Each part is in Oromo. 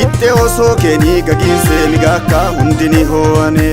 Itte oso keni gaginse migaka hundini hoane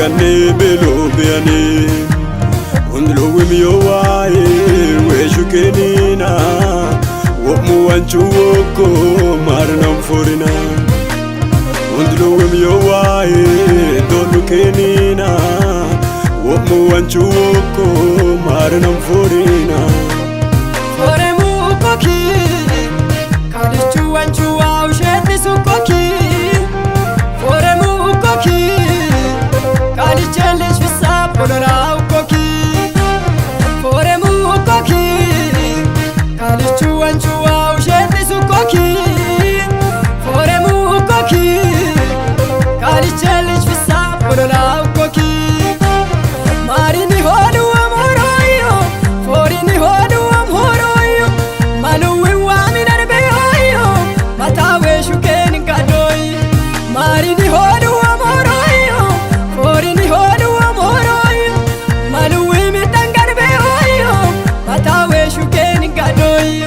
Biane belo biane Undlo wimyo wae Weshu kenina Womu wanchu woko Marnam forina Undlo wimyo wae Dolu kenina Womu wanchu woko Marnam forina Foremu koki Kalichu wanchu wa usheti su koki Foremu koki Kalichelish visa polora koki Foremu koki Kalichu wanchu wa usheti su koki Foremu koki Kalichelish visa polora koki Marini hodu amoroyo Forini hodu amoroyo Manuwe wami narbeyo Matawe shuken gadoi Marini hodu amoroyo Forini hodu amoroyo Manuwe mitangarbeyo Matawe shuken gadoi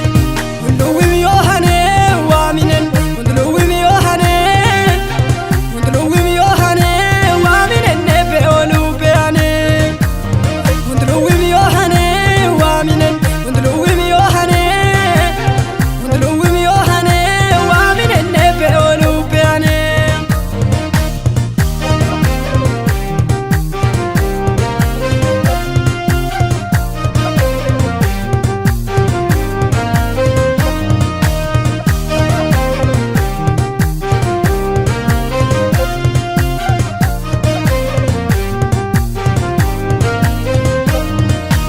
Undluwi yohane waminen Undluwi yohane Undluwi yohane waminen nebe olu beane Undluwi yohane waminen Undluwi yohane Undluwi yohane waminen nebe olu beane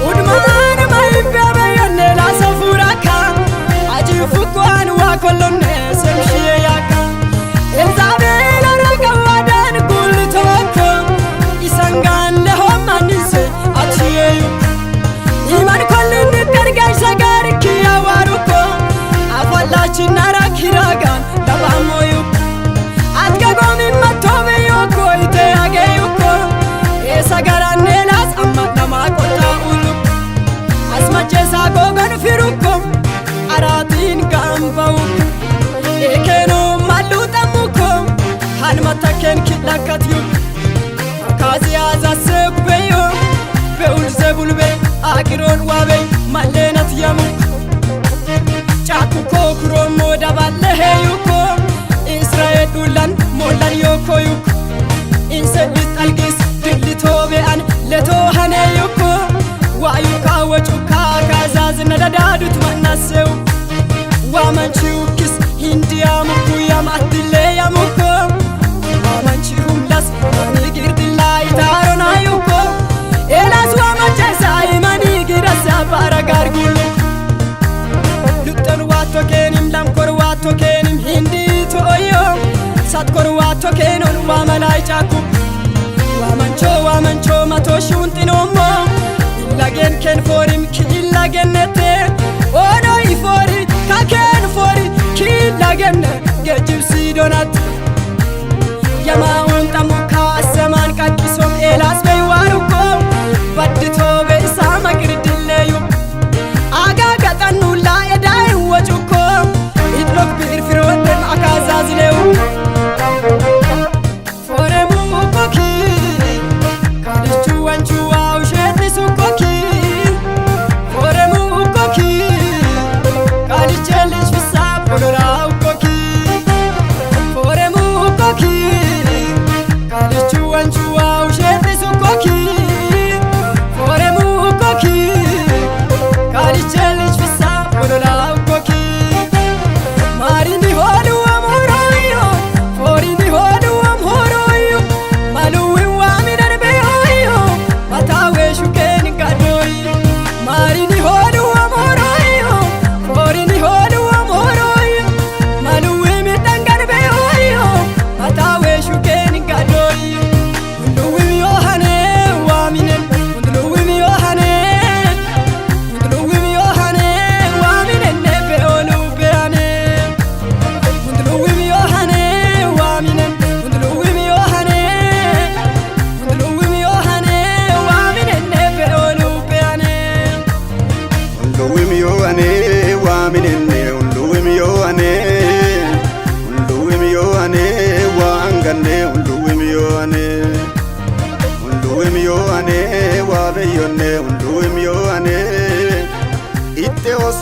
Udman maibebe yone la safuraka Aji fukwan wa kolone semshiye yaka Elzabela raka wadan gulitoko Isangan leho manise atiye yuko Iman kolini kargay sagar kiya waruko Afalachi nara kiragan labamo yuko Atga gomi matove yuko ite age yuko Esagaran nelas amma nama kota ulu Asmachesa gogan firuko Aratin gambau Ekeno maluta muko Hanmataken kitlakat yuk Akazi aza sebeyo Beul zebulbe Akiron wabe Malenat yamuk Chaku kokro moda balehe yuko Israel dulan molan yoko yuk Insedit algis dilitobe an leto hane yuko Wayuka wachuka kazazina dadadut manaseu Wamanchukis hindiya muku yam atile yamuko Wamanchumlas manigirdila itarona yuko Elas wamachesa imani girasa baragargulu Lutan wato kenim lamkor wato kenim hindi toyo Satkor wato kenon wamalai chaku Wamancho mato shuntinomo Ilagen ken forim ki ilagen nete Ono ifori ka ken fori ki ilagen ne Gejibsi donat Yama unta muka asaman kakisom elas bey waruko Baddito be isama girdille yuk Aga gatanu la edai wajuko Idlok bir firoten akazazileu Foremu koki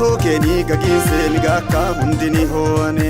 qabsoo keenii gagiinse migaakka hundi ni ho'ane.